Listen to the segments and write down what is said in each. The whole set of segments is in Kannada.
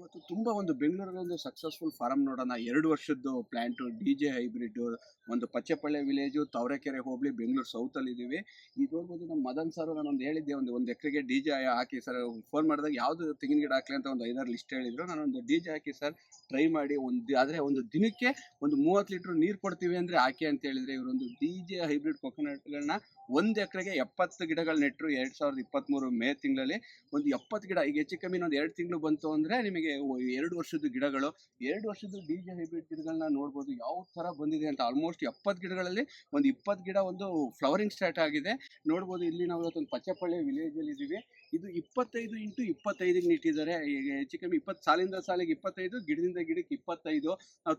ಇವತ್ತು ತುಂಬಾ ಒಂದು ಬೆಂಗಳೂರಲ್ಲಿ ಒಂದು ಸಕ್ಸಸ್ಫುಲ್ ಫಾರಂ ನೋಡೋಣ. 2 ವರ್ಷದ್ದು ಪ್ಲಾಂಟು ಡಿಜೆ ಹೈಬ್ರಿಡ್ ಒಂದು ಪಚ್ಚೆಪಳ್ಳೆ ವಿಲೇಜು ತಾವರೆಕೆರೆ ಹೋಬಳಿ ಬೆಂಗಳೂರು ಸೌತ್ ಅಲ್ಲಿ ಇದೀವಿ. ಇದು ನೋಡ್ಬೋದು ನಮ್ಮ ಮದನ್ ಸರ್ ನಾನೊಂದು ಹೇಳಿದ್ದೆ ಒಂದು ಎಕರೆಗೆ ಡಿಜೆ ಹಾಕಿ ಸರ್. ಫೋನ್ ಮಾಡಿದಾಗ ಯಾವ್ದು ತೆಂಗಿನ ಗಿಡ ಹಾಕ್ಲಿ ಅಂತ ಒಂದು 5-6 ಲಿಸ್ಟ್ ಹೇಳಿದ್ರು. ನಾನೊಂದು ಡಿಜೆ ಹಾಕಿ ಸರ್ ಟ್ರೈ ಮಾಡಿ ಆದ್ರೆ ಒಂದು ದಿನಕ್ಕೆ ಒಂದು 30 ಲೀಟರ್ ನೀರು ಕೊಡ್ತೀವಿ ಅಂದ್ರೆ ಹಾಕಿ ಅಂತ ಹೇಳಿದ್ರೆ ಇವರೊಂದು ಡಿಜೆ ಹೈಬ್ರಿಡ್ ಕೊಕೊನಟ್ಗಳನ್ನ 1 ಎಕರೆಗೆ 70 ಗಿಡಗಳು ನೆಟ್ಟರು 2023 ಮೇ ತಿಂಗಳಲ್ಲಿ. ಒಂದು 70 ಗಿಡ ಈಗ ಹೆಚ್ಚು ಕಮ್ಮಿ ಒಂದು 2 ತಿಂಗಳು ಬಂತು ಅಂದ್ರೆ ನಿಮಗೆ 2 ವರ್ಷದ ಗಿಡಗಳು, 2 ವರ್ಷದ ಡಿಜೆ ಹೈಬ್ರಿಡ್ ಗಿಡಗಳನ್ನ ನೋಡ್ಬೋದು ಯಾವ ತರ ಬಂದಿದೆ ಅಂತ. ಆಲ್ಮೋಸ್ಟ್ 70 ಗಿಡಗಳಲ್ಲಿ ಒಂದು 20 ಗಿಡ ಒಂದು ಫ್ಲವರಿಂಗ್ ಸ್ಟಾರ್ಟ್ ಆಗಿದೆ ನೋಡ್ಬೋದು. ಇಲ್ಲಿ ನಾವು ಇವತ್ತೊಂದು ಪಚ್ಚೆಪಳ್ಳಿ ವಿಲೇಜ್ ಅಲ್ಲಿ ಇದೀವಿ. ಇದು 25x25 ನಿಟ್ಟಿದ್ದಾರೆ. ಈಗ ಹೆಚ್ಚು ಕಮ್ಮಿ 20 ಸಾಲಿಂದ ಸಾಲಿಗೆ 25, ಗಿಡದಿಂದ ಗಿಡಕ್ಕೆ 25.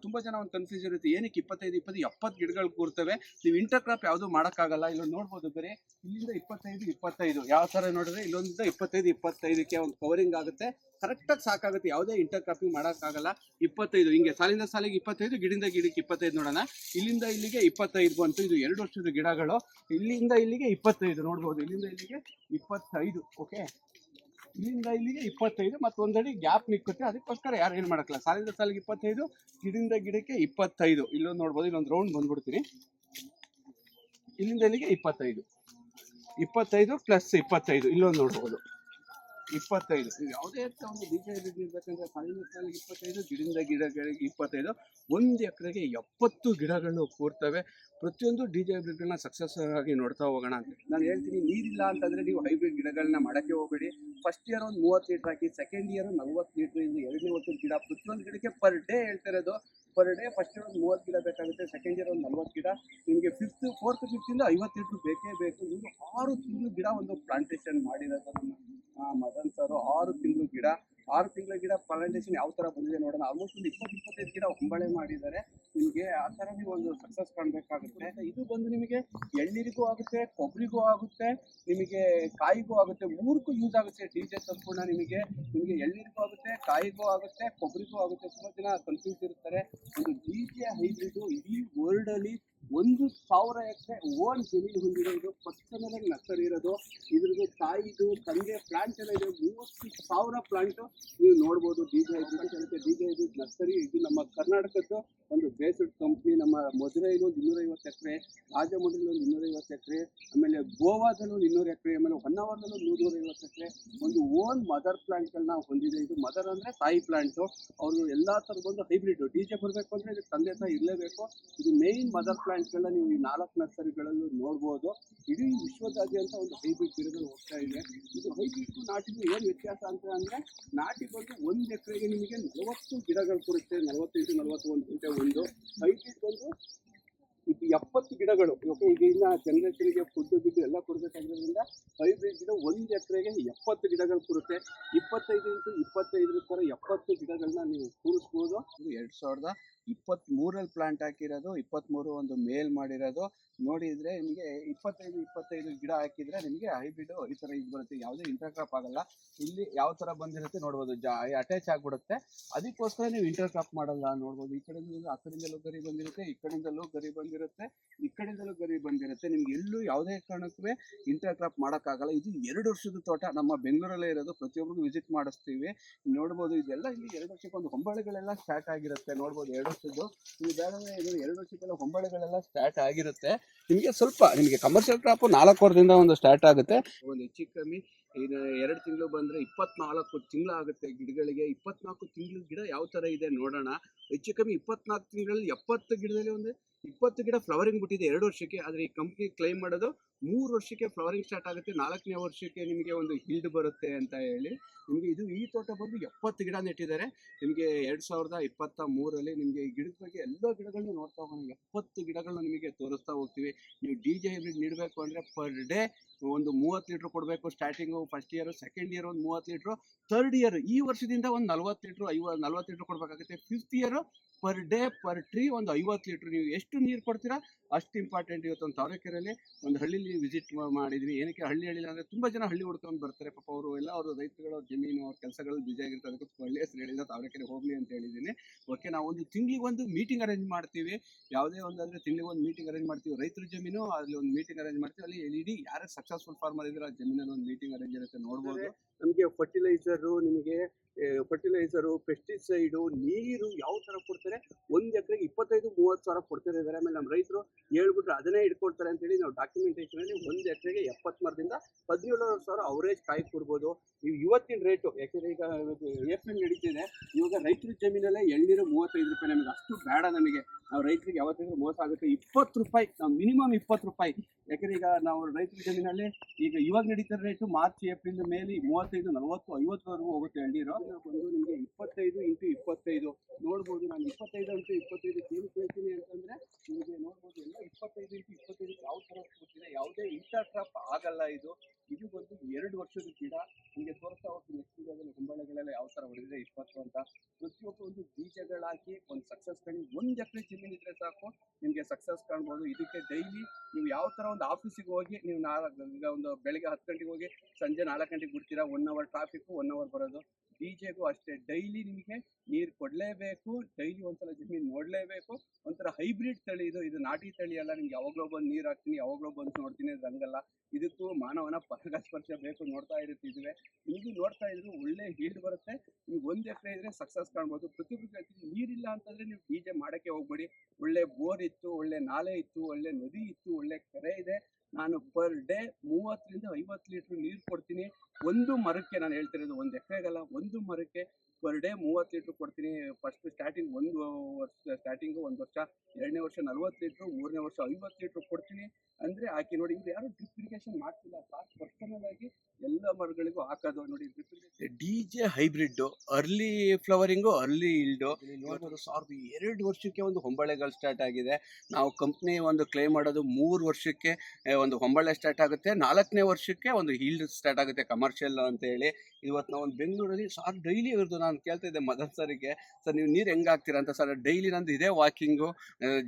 ತುಂಬಾ ಜನ ಒಂದು ಕನ್ಫ್ಯೂಸ್ ಇರುತ್ತೆ, ಏನಕ್ಕೆ 25 20 70 ಗಿಡಗಳು ಕೂರ್ತವೆ, ನೀವು ಇಂಟರ್ ಕ್ರಾಪ್ ಯಾವುದು ಮಾಡೋಕ್ಕಾಗಲ್ಲ. ಇಲ್ಲಿ ನೋಡ್ಬೋದು ಬೇರೆ ಇಲ್ಲಿಂದ 25 ಯಾವ ತರ ನೋಡಿದ್ರೆ ಇಲ್ಲೊಂದು 25ಕ್ಕೆ ಒಂದು ಕವರಿಂಗ್ ಆಗುತ್ತೆ, ಕರೆಕ್ಟಾಗಿ ಸಾಕಾಗುತ್ತೆ, ಯಾವುದೇ ಇಂಟರ್ ಕ್ರಾಪಿಂಗ್ ಮಾಡೋಕ್ಕಾಗಲ್ಲ. 25 ಹಿಂಗೆ ಸಾಲಿಂದ ಸಾಲಿಗೆ 25, ಗಿಡದಿಂದ ಗಿಡಕ್ಕೆ 25 ನೋಡೋಣ. ಇಲ್ಲಿಂದ ಇಲ್ಲಿಗೆ 25 ಬಂತು. ಇದು 2 ವರ್ಷದ ಗಿಡಗಳು. ಇಲ್ಲಿಂದ ಇಲ್ಲಿಗೆ 25 ನೋಡ್ಬೋದು, ಇಲ್ಲಿಂದ ಇಲ್ಲಿಗೆ 25. ಓಕೆ, ಇಲ್ಲಿಂದ ಇಲ್ಲಿಗೆ 25 ಮತ್ತು ಒಂದಡಿ ಗ್ಯಾಪ್ ನಿಕ್ಕುತ್ತೆ. ಅದಕ್ಕೋಸ್ಕರ ಯಾರು ಏನು ಮಾಡಕ್ಕಲ್ಲ. ಸಾಲಿಂದ ಸಾಲಿಗೆ 25, ಗಿಡದಿಂದ ಗಿಡಕ್ಕೆ 25. ಇಲ್ಲೊಂದು ನೋಡ್ಬೋದು, ಇಲ್ಲೊಂದು ರೌಂಡ್ ಬಂದ್ಬಿಡ್ತೀನಿ. ಇಲ್ಲಿಂದ ಇಲ್ಲಿಗೆ 25 ಪ್ಲಸ್ 25, ಇಲ್ಲೊಂದು ನೋಡ್ಬೋದು 25. ಯಾವುದೇ ಒಂದು ಡಿಜೆ ಇರ್ಬೇಕಂದ್ರೆ ಸಾಲಿನ ಸಾಲಿಗೆ 25, ಗಿಡದಿಂದ ಗಿಡಗಳಿಗೆ 25. 1 ಎಕರೆಗೆ 70 ಗಿಡಗಳು ಕೂರ್ತವೆ. ಪ್ರತಿಯೊಂದು ಡಿಜೆ ಹೈಬ್ರಿಡ್ಗಳನ್ನ ಸಕ್ಸಸ್ ಆಗಿ ನೋಡ್ತಾ ಹೋಗೋಣ ಅಂತ ನಾನು ಹೇಳ್ತೀನಿ. ನೀರಿಲ್ಲ ಅಂತಂದ್ರೆ ನೀವು ಹೈಬ್ರಿಡ್ ಗಿಡಗಳನ್ನ ಮಾಡಕ್ಕೆ ಹೋಗಬೇಡಿ. ಫಸ್ಟ್ ಇಯರ್ ಒಂದು 30 ಲೀಟರ್ ಹಾಕಿ, ಸೆಕೆಂಡ್ ಇಯರ್ 40 ಲೀಟರ್, ಇಂದ 2ನೇ ವರ್ಷದ ಗಿಡ ಪ್ರತಿಯೊಂದು ಗಿಡಕ್ಕೆ ಪರ್ ಡೇ ಹೇಳ್ತಾ ಇರೋದು. ಪರ್ ಡೇ ಫಸ್ಟ್ ಇಯರ್ ಒಂದು 30 ಗಿಡ ಬೇಕಾಗುತ್ತೆ, ಸೆಕೆಂಡ್ ಇಯರ್ ಒಂದು 40 ಗಿಡ, ನಿಮಗೆ ಫೋರ್ತ್ ಫಿಫ್ತಿಂದ 50 ಲೀಟರ್ ಬೇಕೇ ಬೇಕು. ನೀವು 6 ತಿಂಗಳು ಗಿಡ ಒಂದು ಪ್ಲಾಂಟೇಶನ್ ಮಾಡಿರೋದು ನಮ್ಮ ಮದನ್ ಸರ್. 6 ತಿಂಗಳು ಗಿಡ, 6 ತಿಂಗಳ ಗಿಡ ಪ್ಲಾಂಟೇಶನ್ ಯಾವ ತರ ಬಂದಿದೆ ನೋಡೋಣ. ಆಲ್ಮೋಸ್ಟ್ ಒಂದು 20-25 ಗಿಡ ಹೊಂಬಳೆ ಮಾಡಿದ್ದಾರೆ. ನಿಮಗೆ ಆ ತರ ನೀವು ಒಂದು ಸಕ್ಸಸ್ ಕಾಣಬೇಕಾಗುತ್ತೆ. ಇದು ಬಂದು ನಿಮಗೆ ಎಳ್ನೀರಿಗೂ ಆಗುತ್ತೆ, ಕೊಬ್ಬರಿಗೂ ಆಗುತ್ತೆ, ನಿಮಗೆ ಕಾಯಿಗೂ ಆಗುತ್ತೆ, ಮೂರಕ್ಕೂ ಯೂಸ್ ಆಗುತ್ತೆ. ಡಿಜೆ ಸಂಪೂರ್ಣ ನಿಮಗೆ ಎಳ್ನೀರಿಗೂ ಆಗುತ್ತೆ, ಕಾಯಿಗೂ ಆಗುತ್ತೆ, ಕೊಬ್ಬರಿಗೂ ಆಗುತ್ತೆ. ತುಂಬಾ ಜನ ಕನ್ಫ್ಯೂಸ್ ಇರ್ತಾರೆ. ಒಂದು ಡಿಜೆ ಹೈಬ್ರಿಡ್ ಇಡೀ ವರ್ಲ್ಡ್ ಅಲ್ಲಿ 1000 ಎಕರೆ ಓನ್ ಜಮೀನು ಹೊಂದಿದೆ. ಇದು ಪರ್ಸನಲ್ ಆಗಿ ನರ್ಸರಿ ಇರೋದು. ಇದ್ರದ್ದು ತಾಯಿದು ತಂದೆ ಪ್ಲಾಂಟ್ ಎಲ್ಲ ಇದೆ. 30,000 ಪ್ಲಾಂಟ್ ನೀವು ನೋಡ್ಬೋದು. ಡಿಜೆ ಹೈಬ್ರಿಡ್ ನರ್ಸರಿ ಇದು ನಮ್ಮ ಕರ್ನಾಟಕದ್ದು ಒಂದು ಬೇಸ್ಡ್ ಕಂಪ್ನಿ. ನಮ್ಮ ಮಧುರೈಲಿ ಒಂದು 250 ಎಕರೆ, ರಾಜಮಂಡ್ರಿಲಿ ಒಂದು 250 ಎಕರೆ, ಆಮೇಲೆ ಗೋವಾದಲ್ಲಿ ಒಂದು 200 ಎಕರೆ, ಆಮೇಲೆ ಹೊನ್ನಾವರದಲ್ಲಿ ಒಂದು 150 ಎಕರೆ ಒಂದು ಓನ್ ಮದರ್ ಪ್ಲಾಂಟ್ಗಳನ್ನ ಹೊಂದಿದೆ. ಇದು ಮದರ್ ಅಂದ್ರೆ ತಾಯಿ ಪ್ಲಾಂಟು. ಅವರು ಎಲ್ಲಾ ತರದ ಒಂದು ಹೈಬ್ರಿಡ್ ಡಿಜೆ ಬರಬೇಕು ಅಂದ್ರೆ ಇದಕ್ಕೆ ತಂದೆ ತಾಯಿ ಇರಲೇಬೇಕು. ಇದು ಮೇನ್ ಮದರ್ ಪ್ಲಾಂಟ್ಗಳನ್ನ ನೀವು ಈ 4 ನರ್ಸರಿಗಳಲ್ಲೂ ನೋಡ್ಬೋದು. ಇಡೀ ವಿಶ್ವದಾದ್ಯಂತ ಒಂದು ಹೈಬ್ರಿಡ್ ಗಿಡಗಳು ಹೋಗ್ತಾ ಇದೆ. ಇದು ಹೈಬ್ರಿಡ್ ನಾಟಿಗೂ ಏನು ವ್ಯತ್ಯಾಸ ಅಂತ ಅಂದ್ರೆ, ನಾಟಿ ಬಂದು 1 ಎಕರೆಗೆ ನಿಮಗೆ 40 ಗಿಡಗಳು ಕೊಡುತ್ತೆ. 40 into 41 ಒಂದು ಹೈಬ್ರಿಡ್ ಬಂದು 70 ಗಿಡಗಳು. ಓಕೆ, ಈಗ ಇನ್ನ ಜನರೇಷನ್ಗೆ ಫುಡ್ ಗಿಡ್ ಎಲ್ಲ ಕೊಡಬೇಕಾಗಿರೋದ್ರಿಂದ ಹೈಬ್ರಿಡ್ ಗಿಡ 1 ಎಕರೆಗೆ 70 ಗಿಡಗಳು ಕೊಡುತ್ತೆ. 25 into 25 ತರ 70 ಗಿಡಗಳನ್ನ ನೀವು ಕೂರಿಸ್ಬೋದು. 2023 ಪ್ಲಾಂಟ್ ಹಾಕಿರೋದು, 23 ಒಂದು ಮೇಲ್ ಮಾಡಿರೋದು. ನೋಡಿದ್ರೆ ನಿಮಗೆ 25 ಗಿಡ ಹಾಕಿದ್ರೆ ನಿಮಗೆ ಹೈಬ್ರಿಡ್ ಈ ತರ ಇದು ಬರುತ್ತೆ. ಯಾವುದೇ ಇಂಟರ್ ಕ್ರಾಪ್ ಆಗಲ್ಲ. ಇಲ್ಲಿ ಯಾವ ತರ ಬಂದಿರುತ್ತೆ ನೋಡ್ಬೋದು, ಅಟ್ಯಾಚ್ ಆಗ್ಬಿಡುತ್ತೆ. ಅದಕ್ಕೋಸ್ಕರ ನೀವು ಇಂಟರ್ ಕ್ರಾಪ್ ಮಾಡಲ್ಲ ನೋಡ್ಬೋದು. ಈ ಕಡೆಯಿಂದ ಆ ಕಡೆಯಿಂದಲೂ ಗರಿ ಬಂದಿರುತ್ತೆ, ಈ ಕಡೆಯಿಂದಲೂ ಗರಿ ಬಂದಿರುತ್ತೆ, ಈ ಕಡೆಯಿಂದಲೂ ಗರಿ ಬಂದಿರುತ್ತೆ. ನಿಮ್ಗೆ ಎಲ್ಲೂ ಯಾವುದೇ ಕಾರಣಕ್ಕೂ ಇಂಟರ್ ಕ್ರಾಪ್ ಮಾಡೋಕ್ಕಾಗಲ್ಲ. ಇದು 2 ವರ್ಷದ ತೋಟ, ನಮ್ಮ ಬೆಂಗಳೂರಲ್ಲೇ ಇರೋದು. ಪ್ರತಿಯೊಬ್ಬರಿಗೂ ವಿಸಿಟ್ ಮಾಡಿಸ್ತೀವಿ ನೋಡ್ಬೋದು. ಇದೆಲ್ಲ ಇಲ್ಲಿ 2 ವರ್ಷಕ್ಕೆ ಒಂದು ಹೊಂಬಳೆಗಳೆಲ್ಲ ಸ್ಟಾರ್ಟ್ ಆಗಿರುತ್ತೆ ನೋಡ್ಬೋದು. 2 ವರ್ಷದ್ದು ನೀವು ಬೇರೆ 2 ವರ್ಷಕ್ಕೆಲ್ಲ ಹೊಂಬಳೆಗಳೆಲ್ಲ ಸ್ಟಾರ್ಟ್ ಆಗಿರುತ್ತೆ. ನಿಮಗೆ ಕಮರ್ಷಿಯಲ್ ಕ್ರಾಪ್ 4 ವರ್ಷದಿಂದ ಒಂದು ಸ್ಟಾರ್ಟ್ ಆಗುತ್ತೆ. ಒಂದು ಹೆಚ್ಚು ಕಮ್ಮಿ 2 ತಿಂಗಳು ಬಂದ್ರೆ 24 ತಿಂಗಳು ಆಗುತ್ತೆ ಗಿಡಗಳಿಗೆ. 24 ತಿಂಗಳು ಗಿಡ ಯಾವ ತರ ಇದೆ ನೋಡೋಣ. ಹೆಚ್ಚು ಕಮ್ಮಿ 24 ತಿಂಗಳಲ್ಲಿ 70 ಗಿಡದಲ್ಲಿ ಒಂದು 20 ಗಿಡ ಫ್ಲವರಿಂಗ್ ಬಿಟ್ಟಿದೆ 2 ವರ್ಷಕ್ಕೆ. ಆದ್ರೆ ಈ ಕಂಪ್ನಿ ಕ್ಲೈಮ್ ಮಾಡೋದು 3 ವರ್ಷಕ್ಕೆ ಫ್ಲವರಿಂಗ್ ಸ್ಟಾರ್ಟ್ ಆಗುತ್ತೆ, 4ನೇ ವರ್ಷಕ್ಕೆ ನಿಮಗೆ ಒಂದು ಹಿಲ್ಡ್ ಬರುತ್ತೆ ಅಂತ ಹೇಳಿ. ನಿಮಗೆ ಈ ತೋಟ ಬಂದು 70 ಗಿಡ ನೆಟ್ಟಿದ್ದಾರೆ. ನಿಮಗೆ 2023 ನಿಮಗೆ ಈ ಗಿಡದ ಬಗ್ಗೆ ಎಲ್ಲ ಗಿಡಗಳನ್ನ ನೋಡ್ತಾ ಹೋಗೋಣ. 70 ಗಿಡಗಳನ್ನ ನಿಮಗೆ ತೋರಿಸ್ತಾ ಹೋಗ್ತೀವಿ. ನೀವು ಡಿಜೆ ಹೈಬ್ರಿಡ್ ನೀಡಬೇಕು ಅಂದ್ರೆ ಪರ್ ಡೇ ಒಂದು 30 ಲೀಟರ್ ಕೊಡಬೇಕು. Starting first year, second year ಒಂದು 30 ಲೀಟರ್, ಥರ್ಡ್ ಇಯರ್ ಈ ವರ್ಷದಿಂದ ಒಂದು 40 ಲೀಟರ್ 40 ಲೀಟರ್ ಕೊಡಬೇಕಾಗುತ್ತೆ. Fifth year per day per tree ಒಂದು 50 ಲೀಟರ್. ನೀವು ಎಷ್ಟು ನೀರು ಕೊಡ್ತೀರಾ ಅಷ್ಟು ಇಂಪಾರ್ಟೆಂಟ್. ಇವತ್ತೊಂದು ತಾವರೆಕೆರೆಯಲ್ಲಿ ಒಂದು ಹಳ್ಳಿಲಿ ವಿಸಿಟ್ ಮಾಡಿದ್ವಿ. ಏನಕ್ಕೆ ಹಳ್ಳಿ ಅಂದರೆ ತುಂಬ ಜನ ಹಳ್ಳಿ ಹುಡ್ಕೊಂಡು ಬರ್ತಾರೆ. ಪಾಪ ಅವರು ಎಲ್ಲ ಅವರು ರೈತರುಗಳು ಜಮೀನು ಅವ್ರ ಕೆಲಸಗಳಲ್ಲಿ ಬಿಜಿ ಆಗಿರ್ತಾರೆ. ಅದಕ್ಕೆ ಹಳ್ಳಿ ಹೆಸರು ಹೇಳಿದ ತಾವರೆಕೆರೆ ಹೋಗ್ಲಿ ಅಂತ ಹೇಳಿದ್ದೀನಿ. ಓಕೆ, ನಾವು ಒಂದು ತಿಂಗಳಿಗೆ ಒಂದು ಮೀಟಿಂಗ್ ಅರೇಂಜ್ ಮಾಡ್ತೀವಿ. ಯಾವುದೇ ಒಂದು ಅಂದರೆ ತಿಂಗಳಿಗೆ ಒಂದು ಮೀಟಿಂಗ್ ಅರೇಂಜ್ ಮಾಡ್ತೀವಿ. ರೈತರ ಜಮೀನು ಅಲ್ಲಿ ಒಂದು ಮೀಟಿಂಗ್ ಅರೇಂಜ್ ಮಾಡ್ತೀವಿ. ಅಲ್ಲಿ ಇಡೀ ಯಾರು ಸಕ್ಸಸ್ಫುಲ್ ಫಾರ್ಮರ್ ಇದ್ರೆ ಆ ಜಮೀನಲ್ಲಿ ಒಂದು ಮೀಟಿಂಗ್ ಅರೇಂಜ್ ಇರುತ್ತೆ ನೋಡ್ಬೋದು. ನಮಗೆ ಫರ್ಟಿಲೈಸರು, ನಿಮಗೆ ಫರ್ಟಿಲೈಸರು, ಪೆಸ್ಟಿಸೈಡು, ನೀರು ಯಾವ ಥರ ಕೊಡ್ತಾರೆ, ಒಂದು ಎಕರೆಗೆ 25-30 ಸಾವಿರ ಕೊಡ್ತಾ ಇದ್ದಾರೆ. ಆಮೇಲೆ ನಮ್ಮ ರೈತರು ಹೇಳ್ಬಿಟ್ರೆ ಅದನ್ನೇ ಇಟ್ಕೊಳ್ತಾರೆ ಅಂತೇಳಿ ನಾವು ಡಾಕ್ಯುಮೆಂಟೇಷನಲ್ಲಿ ಒಂದು ಎಕರೆಗೆ 70 ಮರದಿಂದ 17,500 ಅವರೇಜ್ ಕಾಯಿ ಕೊಡ್ಬೋದು. ನೀವು ಇವತ್ತಿನ ರೇಟು, ಯಾಕೆಂದರೆ ಈಗ ಏಪ್ರಿಲ್ ನಡೀತಿದೆ, ಇವಾಗ ರೈತರ ಜಮೀನಲ್ಲೇ ಎಳ್ನೀರು 35 ರೂಪಾಯಿ. ನಮಗೆ ಅಷ್ಟು ಬೇಡ, ನಮಗೆ ನಾವು ರೈತರಿಗೆ ಯಾವತ್ತಿದ್ರೂ ಮೋಸ ಆಗುತ್ತೆ. 20 ರೂಪಾಯಿ, ನಾವು ಮಿನಿಮಮ್ 20 ರೂಪಾಯಿ. ಯಾಕಂದರೆ ಈಗ ನಾವು ರೈತರ ಜಮೀನಲ್ಲಿ ಈಗ ಇವಾಗ ನಡೀತಿರೋ ರೇಟು ಮಾರ್ಚ್ ಏಪ್ರಿಲ್ ಮೇಲಿ 35, 40, 50ವರೆಗೂ ಹೋಗುತ್ತೆ ಎಳ್ನೀರು. ಬಂದು ನಿಮಗೆ 25 × 25 ನೋಡ್ಬೋದು. ನಾನು 25 × 25 ಏನಕ್ಕೆ ಹೇಳ್ತೀನಿ ಅಂತಂದರೆ, ನಿಮಗೆ ನೋಡ್ಬೋದು ಎಲ್ಲ 25 × 25 ಯಾವ ಥರ ಕೊಡ್ತಿದೆ, ಯಾವುದೇ ಇಂಟರ್ ಕ್ರಾಪ್ ಆಗಲ್ಲ. ಇದು ಬಂದು 2 ವರ್ಷದ ಗಿಡ. ನಿಮಗೆ ತೋರಿಸ್ತಾ ಹೋಗ್ತೀನಿ ನೆಕ್ಸ್ಟ್ ವಿಡಿಯೋದಲ್ಲಿ ಕುಂಬಳಗಳೆಲ್ಲ ಯಾವ ಥರ ಹೊಡೆದಿದೆ 20 ಅಂತ. ಪ್ರತಿಯೊಬ್ಬರು ಒಂದು ಬೀಜಗಳಾಕಿ ಒಂದು ಸಕ್ಸಸ್ ಕಾಣಿ. 1 ಎಕರೆ ಜಮೀನು ಇದ್ದರೆ ಸಾಕು, ನಿಮಗೆ ಸಕ್ಸಸ್ ಕಾಣ್ಬೋದು. ಇದಕ್ಕೆ ಡೈಲಿ ನೀವು ಯಾವ ಥರ ಒಂದು ಆಫೀಸಿಗೆ ಹೋಗಿ ನೀವು ಈಗ ಒಂದು ಬೆಳಗ್ಗೆ 10 ಗಂಟೆಗೆ ಹೋಗಿ ಸಂಜೆ 4 ಗಂಟೆಗೆ ಬಿಡ್ತೀರಾ, 1 ಅವರ್ ಟ್ರಾಫಿಕ್ಕು, 1 ಅವರ್ ಬರೋದು. ಬೀಜಗೂ ಅಷ್ಟೇ, ಡೈಲಿ ನಿಮಗೆ ನೀರು ಕೊಡಲೇಬೇಕು, ಡೈಲಿ ಒಂದ್ಸಲ ಜಮೀನು ನೋಡಲೇಬೇಕು. ಒಂಥರ ಹೈಬ್ರಿಡ್ ತಳಿ ಇದು ನಾಟಿ ತಳಿ ಅಲ್ಲ. ನಿಮ್ಗೆ ಯಾವಾಗಲೂ ಬಂದು ನೀರು ಹಾಕ್ತೀನಿ, ಯಾವಾಗಲೂ ಬಂದು ನೋಡ್ತೀನಿ ಹಂಗಲ್ಲ. ಇದಕ್ಕೂ ಮಾನವನ ಪರಾಗಸ್ಪರ್ಶ ಬೇಕು. ನೋಡ್ತಾ ಇರುತ್ತಿದ್ವಿ, ನಿಮಗೂ ನೋಡ್ತಾ ಇದ್ರು ಒಳ್ಳೆ ಹೀಲ್ಡ್ ಬರುತ್ತೆ. ನೀವು 1 ಎಕರೆ ಇದ್ರೆ ಸಕ್ಸಸ್ ಕಾಣ್ಬೋದು. ಪ್ರತಿಯೊಬ್ಬರಿಗೆ ನೀರಿಲ್ಲ ಅಂತಂದರೆ ನೀವು ಬೀಜ ಮಾಡೋಕ್ಕೆ ಹೋಗ್ಬೇಡಿ. ಒಳ್ಳೆ ಬೋರ್ ಇತ್ತು, ಒಳ್ಳೆ ನಾಲೆ ಇತ್ತು, ಒಳ್ಳೆ ನದಿ ಇತ್ತು, ಒಳ್ಳೆ ಕೆರೆ ಇದೆ. ನಾನು ಪರ್ ಡೇ 30 ರಿಂದ 50 ಲೀಟ್ರ್ ನೀರು ಕೊಡ್ತೀನಿ. ಒಂದು ಮರಕ್ಕೆ, ನಾನು ಹೇಳ್ತಿರೋದು 1 ಎಕರೆಗಲ್ಲ, ಒಂದು ಮರಕ್ಕೆ ಪರ್ ಡೇ 30 ಲೀಟ್ರ್ ಕೊಡ್ತೀನಿ. ಫಸ್ಟ್ ಸ್ಟಾರ್ಟಿಂಗ್ 1 ವರ್ಷ ಸ್ಟಾರ್ಟಿಂಗು 1 ವರ್ಷ, 2ನೇ ವರ್ಷ 40 ಲೀಟ್ರು, 3ನೇ ವರ್ಷ 50 ಲೀಟ್ರ್ ಕೊಡ್ತೀನಿ. ಅಂದರೆ ಹಾಕಿ ನೋಡಿ. ಇವ್ರು ಯಾರು ಡ್ರಿಪ್ ಇರಿಗೇಷನ್ ಮಾಡ್ತಿಲ್ಲ, ಪರ್ಸನಲ್ ಆಗಿ ಎಲ್ಲ ಮರಗಳಿಗೂ ಹಾಕೋದು ನೋಡಿ. Drip irrigation DJ hybrid, early flowering, early yield. ನೋಡ್ಬೋದು 2 ವರ್ಷಕ್ಕೆ ಒಂದು ಹೊಂಬಳೆಗಳು ಸ್ಟಾರ್ಟ್ ಆಗಿದೆ. ನಾವು ಕಂಪ್ನಿ ಒಂದು ಕ್ಲೇಮ್ ಮಾಡೋದು 3 ವರ್ಷಕ್ಕೆ ಒಂದು ಹೊಂಬಳೆ ಸ್ಟಾರ್ಟ್ ಆಗುತ್ತೆ, 4ನೇ ವರ್ಷಕ್ಕೆ ಒಂದು ಹೀಲ್ಡ್ ಸ್ಟಾರ್ಟ್ ಆಗುತ್ತೆ ಕಮರ್ಷಿಯಲ್ ಅಂತ ಹೇಳಿ. ಇವತ್ತು ನಾವು ಒಂದು ಬೆಂಗಳೂರಲ್ಲಿ ಡೈಲಿ ಇರೋದು. ನಾನು ಕೇಳ್ತಾ ಇದ್ದೆ ಮದನ್ ಸರಿಗೆ, ಸರ್ ನೀವು ನೀರು ಹೆಂಗೆ ಹಾಕ್ತೀರಾ ಅಂತ. ಸರ್ ಡೈಲಿ ನಂದು ಇದೇ ವಾಕಿಂಗು,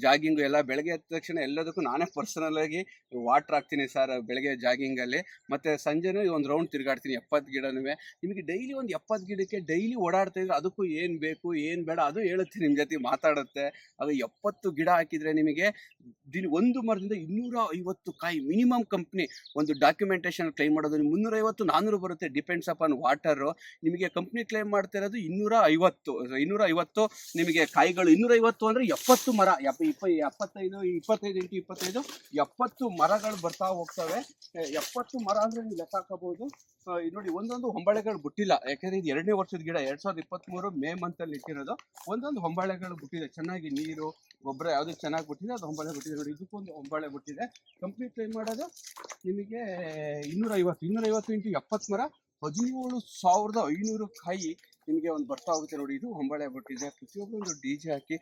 ಜಾಗಿಂಗು ಎಲ್ಲ. ಬೆಳಗ್ಗೆ ಎದ್ದ ತಕ್ಷಣ ಎಲ್ಲದಕ್ಕೂ ನಾನೇ ಪರ್ಸನಲಾಗಿ ವಾಟ್ರ್ ಹಾಕ್ತೀನಿ ಸರ್ ಬೆಳಗ್ಗೆ ಜಾಗಿಂಗಲ್ಲಿ. ಮತ್ತು ಸಂಜೆನೂ ಒಂದು ರೌಂಡ್ ತಿರುಗಾಡ್ತೀನಿ 70 ಗಿಡನೂ. ನಿಮಗೆ ಡೈಲಿ ಒಂದು 70 ಗಿಡಕ್ಕೆ ಡೈಲಿ ಓಡಾಡ್ತಾ ಇದ್ರೆ ಅದಕ್ಕೂ ಏನು ಬೇಕು ಏನು ಬೇಡ ಅದು ಹೇಳುತ್ತೆ, ನಿಮ್ಮ ಜೊತೆ ಮಾತಾಡುತ್ತೆ. ಅದು 70 ಗಿಡ ಹಾಕಿದರೆ ನಿಮಗೆ ಒಂದು ಮರದಿಂದ 250 ಕಾಯಿ ಮಿನಿಮಮ್. ಕಂಪ್ನಿ ಒಂದು ಡಾಕ್ಯುಮೆಂಟೇಷನ್ ಕ್ಲೈಮ್ ಮಾಡೋದು 350-400 ಬರುತ್ತೆ, ಡಿಪೆಂಡ್ಸ್ ಅಪಾನ್ ವಾಟರು. ನಿಮಗೆ ಕಂಪ್ನಿ ಕ್ಲೈಮ್ ಮಾಡ್ತಾ ಇರೋದು 250 ನಿಮಗೆ ಕಾಯಿಗಳು. 250 ಅಂದರೆ 70 ಮರ, 25 × 25 70 ಮರಗಳು ಬರ್ತಾ ಹೋಗ್ತವೆ. 70 ಮರ ಅಂದರೆ ನೀವು ಲೆಕ್ಕ ಹಾಕಬಹುದು. ನೋಡಿ, ಒಂದೊಂದು ಹೊಂಬಳೆಗಳು ಬಿಟ್ಟಿಲ್ಲ, ಯಾಕೆಂದರೆ ಇದು 2ನೇ ವರ್ಷದ ಗಿಡ. 2023 ಮೇ ಮಂತಲ್ಲಿ ಇಟ್ಟಿರೋದು. ಒಂದೊಂದು ಹೊಂಬಳೆಗಳು ಬಿಟ್ಟಿದೆ, ಚೆನ್ನಾಗಿ ನೀರು ಗೊಬ್ಬರ ಯಾವುದಕ್ಕೆ ಚೆನ್ನಾಗಿ ಬಿಟ್ಟಿದೆ ಅದು ಹೊಂಬಳೆ ಬಿಟ್ಟಿದೆ. ನೋಡಿ, ಇದಕ್ಕೊಂದು ಹೊಂಬಳೆ ಬಿಟ್ಟಿದೆ. ಕಂಪ್ಲೀಟ್ ಕ್ಲೈಮ್ ಮಾಡೋದು ನಿಮಗೆ 250 × 70 ಮರ, 17,500 ಕಾಯಿ ನಿಮಗೆ ಒಂದು ಬರ್ತಾ ಹೋಗುತ್ತೆ ನೋಡಿ. ಇದು ಹೊಂಬಳೆ ಬಿಟ್ಟಿದೆ. ಪ್ರತಿಯೊಬ್ಬರು ಒಂದು DJ ಹಾಕಿ